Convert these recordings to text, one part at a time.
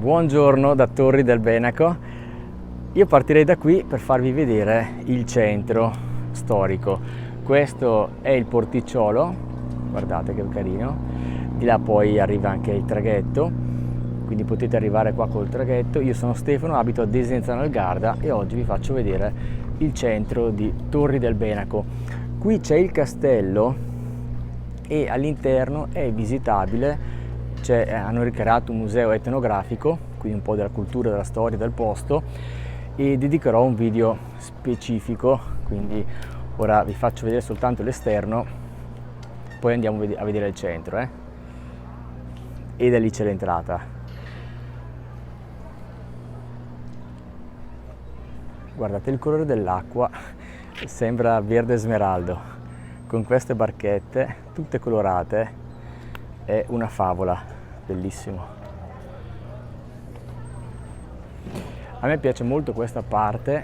Buongiorno da Torri del Benaco. Io partirei da qui per farvi vedere il centro storico. Questo è il porticciolo, guardate che carino. Di là poi arriva anche il traghetto, quindi potete arrivare qua col traghetto. Io sono Stefano, abito a Desenzano al Garda e oggi vi faccio vedere il centro di Torri del Benaco. Qui c'è il castello e all'interno è visitabile. Hanno ricreato un museo etnografico, quindi un po' della cultura, della storia del posto, e dedicherò un video specifico, quindi ora vi faccio vedere soltanto l'esterno, poi andiamo a vedere il centro, e da lì c'è l'entrata. Guardate il colore dell'acqua, sembra verde smeraldo, con queste barchette tutte colorate, è una favola. Bellissimo. A me piace molto questa parte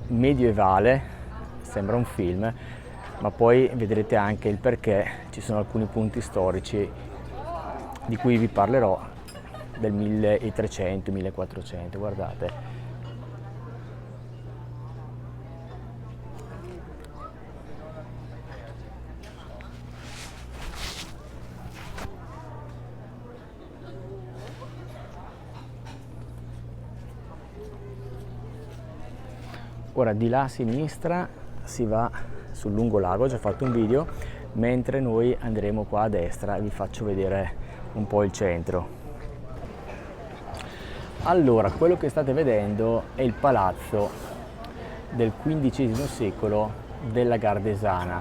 medievale, sembra un film, ma poi vedrete anche il perché. Ci sono alcuni punti storici di cui vi parlerò del 1300-1400, guardate. Ora di là a sinistra si va sul lungolago, ho già fatto un video, mentre noi andremo qua a destra e vi faccio vedere un po' il centro. Allora, quello che state vedendo è il palazzo del XV secolo della Gardesana.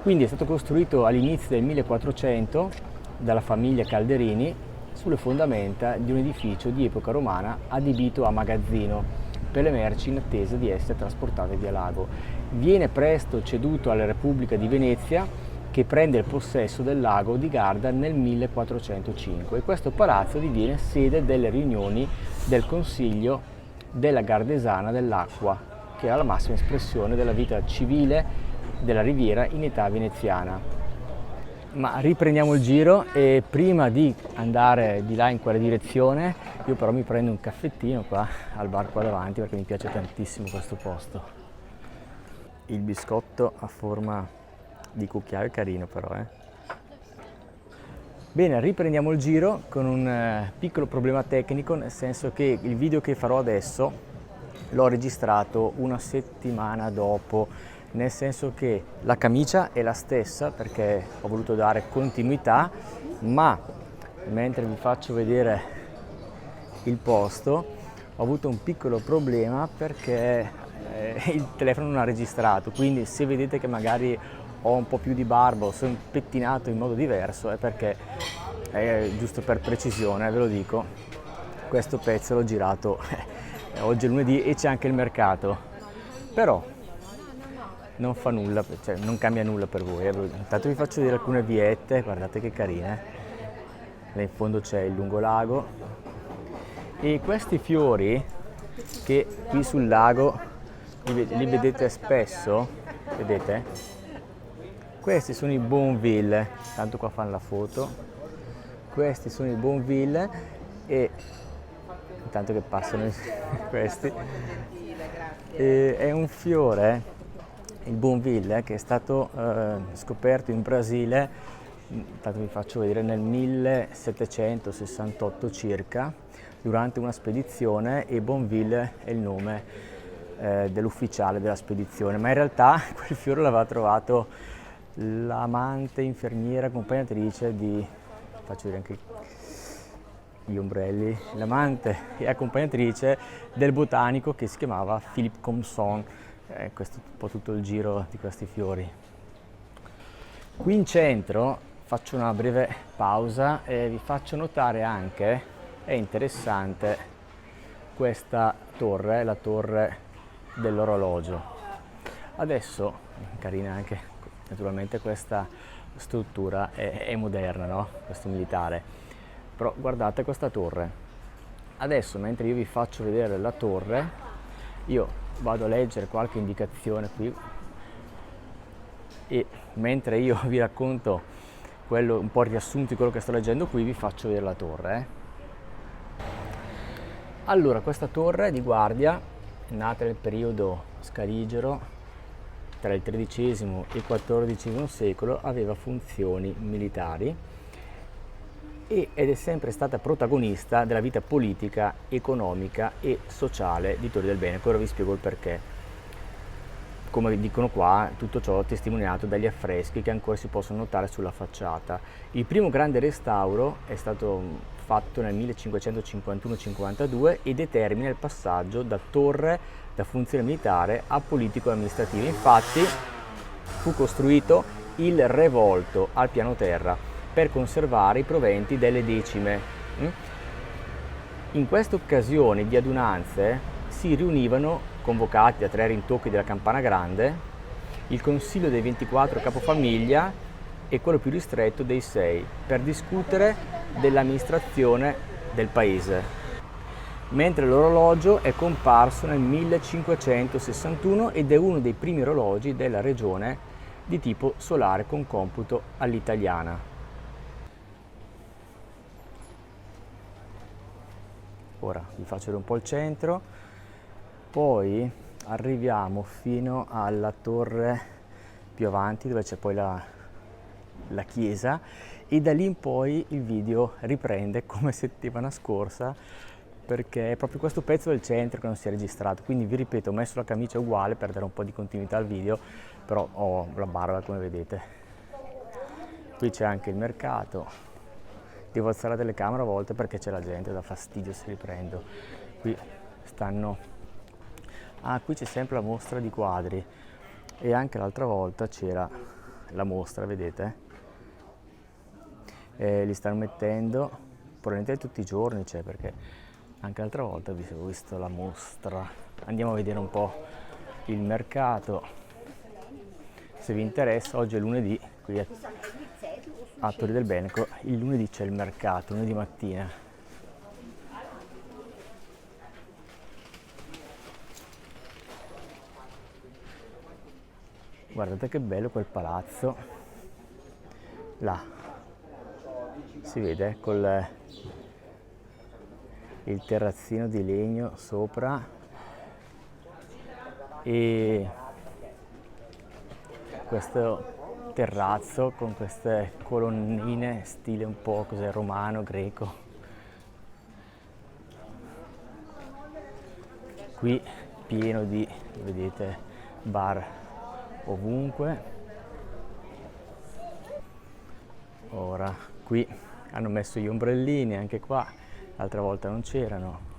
Quindi è stato costruito all'inizio del 1400 dalla famiglia Calderini sulle fondamenta di un edificio di epoca romana adibito a magazzino per le merci in attesa di essere trasportate via lago. Viene presto ceduto alla Repubblica di Venezia, che prende il possesso del lago di Garda nel 1405 e questo palazzo diviene sede delle riunioni del Consiglio della Gardesana dell'Acqua, che era la massima espressione della vita civile della riviera in età veneziana. Ma riprendiamo il giro e prima di andare di là in quella direzione io però mi prendo un caffettino qua al bar qua davanti perché mi piace tantissimo questo posto. Il biscotto a forma di cucchiaio è carino però, Bene, riprendiamo il giro con un piccolo problema tecnico, nel senso che il video che farò adesso l'ho registrato una settimana dopo, nel senso che la camicia è la stessa perché ho voluto dare continuità, ma mentre vi faccio vedere il posto ho avuto un piccolo problema perché il telefono non ha registrato, quindi se vedete che magari ho un po' più di barba o sono pettinato in modo diverso è perché, giusto per precisione ve lo dico, questo pezzo l'ho girato oggi è lunedì e c'è anche il mercato, però non fa nulla, cioè non cambia nulla per voi. Intanto vi faccio vedere alcune viette, guardate che carine. Là in fondo c'è il lungolago e questi fiori che qui sul lago li vedete spesso, vedete? Questi sono i Bonville, tanto qua fanno la foto. Questi sono i Bonville e intanto che passano questi è un fiore, il Bonville, che è stato scoperto in Brasile, intanto vi faccio vedere, nel 1768 circa, durante una spedizione, e Bonville è il nome dell'ufficiale della spedizione, ma in realtà quel fiore l'aveva trovato l'amante, infermiera, accompagnatrice di, faccio vedere anche gli ombrelli, l'amante e accompagnatrice del botanico che si chiamava Philippe Comson. Questo è un po' tutto il giro di questi fiori. Qui in centro faccio una breve pausa e vi faccio notare anche, è interessante, questa torre, la torre dell'orologio. Adesso, carina anche naturalmente questa struttura, è moderna, no? Questo militare, però guardate questa torre. Adesso mentre io vi faccio vedere la torre, io vado a leggere qualche indicazione qui e mentre io vi racconto quello un po' riassunto di quello che sto leggendo qui, vi faccio vedere la torre. Allora, questa torre di guardia è nata nel periodo scaligero, tra il XIII e il XIV secolo, aveva funzioni militari ed è sempre stata protagonista della vita politica, economica e sociale di Torri del Beneco. Ora vi spiego il perché. Come dicono qua, tutto ciò testimoniato dagli affreschi che ancora si possono notare sulla facciata. Il primo grande restauro è stato fatto nel 1551-52 e determina il passaggio da torre da funzione militare a politico-amministrativa. Infatti fu costruito il revolto al piano terra per conservare i proventi delle decime. In queste occasioni di adunanze si riunivano, convocati da 3 rintocchi della campana grande, il consiglio dei 24 capofamiglia e quello più ristretto dei 6, per discutere dell'amministrazione del paese. Mentre l'orologio è comparso nel 1561 ed è uno dei primi orologi della regione di tipo solare con computo all'italiana. Ora vi faccio vedere un po' il centro. Poi arriviamo fino alla torre più avanti, dove c'è poi la chiesa, e da lì in poi il video riprende come settimana scorsa, perché è proprio questo pezzo del centro che non si è registrato. Quindi vi ripeto, ho messo la camicia uguale per dare un po' di continuità al video, però ho la barba come vedete. Qui c'è anche il mercato. Devo alzare la telecamera a volte perché c'è la gente, dà fastidio se riprendo. Qui stanno... qui c'è sempre la mostra di quadri, e anche l'altra volta c'era la mostra, vedete? Li stanno mettendo, probabilmente tutti i giorni c'è, perché anche l'altra volta ho visto la mostra. Andiamo a vedere un po' il mercato, se vi interessa. Oggi è lunedì, qui a Torri del Beneco, il lunedì c'è il mercato, lunedì mattina. Guardate che bello quel palazzo, là, si vede col il terrazzino di legno sopra e questo terrazzo con queste colonnine stile un po' cos'è, romano, greco. Qui pieno di, vedete, bar ovunque. Ora qui hanno messo gli ombrellini anche qua, l'altra volta non c'erano.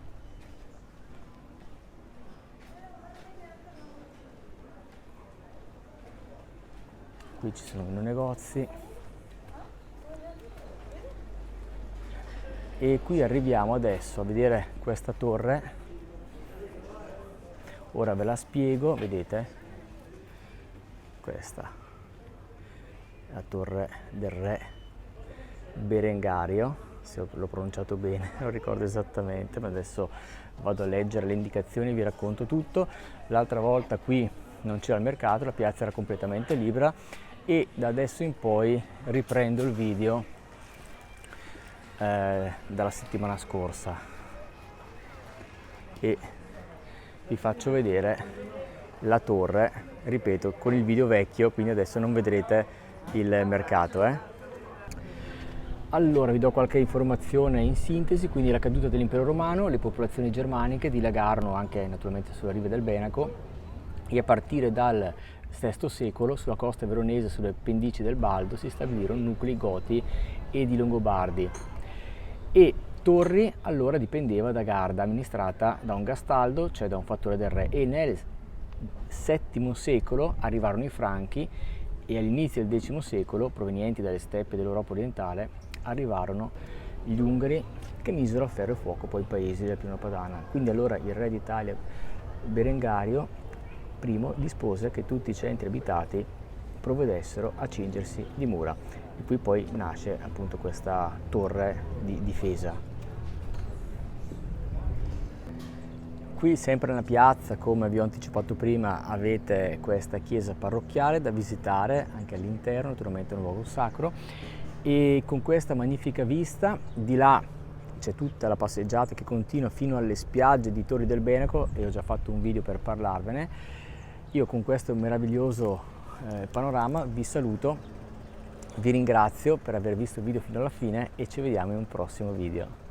Qui ci sono meno negozi e qui arriviamo adesso a vedere questa torre. Ora ve la spiego, vedete? Questa è la torre del re Berengario, se l'ho pronunciato bene, non ricordo esattamente, ma adesso vado a leggere le indicazioni e vi racconto tutto. L'altra volta qui non c'era il mercato, la piazza era completamente libera, e da adesso in poi riprendo il video dalla settimana scorsa e vi faccio vedere la torre, ripeto, con il video vecchio, quindi adesso non vedrete il mercato. Allora vi do qualche informazione in sintesi. Quindi la caduta dell'impero romano, le popolazioni germaniche dilagarono anche naturalmente sulle rive del Benaco, e a partire dal VI secolo sulla costa veronese, sulle pendici del Baldo, si stabilirono nuclei goti e di Longobardi. E Torri allora dipendeva da Garda, amministrata da un gastaldo, cioè da un fattore del re, e nel VII secolo arrivarono i Franchi, e all'inizio del X secolo, provenienti dalle steppe dell'Europa orientale, arrivarono gli Ungari, che misero a ferro e fuoco poi i paesi della Pianura Padana. Quindi allora il re d'Italia Berengario I dispose che tutti i centri abitati provvedessero a cingersi di mura, e qui poi nasce appunto questa torre di difesa. Qui sempre nella piazza, come vi ho anticipato prima, avete questa chiesa parrocchiale da visitare anche all'interno, naturalmente è un luogo sacro, e con questa magnifica vista. Di là c'è tutta la passeggiata che continua fino alle spiagge di Torri del Beneco e ho già fatto un video per parlarvene. Io con questo meraviglioso panorama vi saluto, vi ringrazio per aver visto il video fino alla fine e ci vediamo in un prossimo video.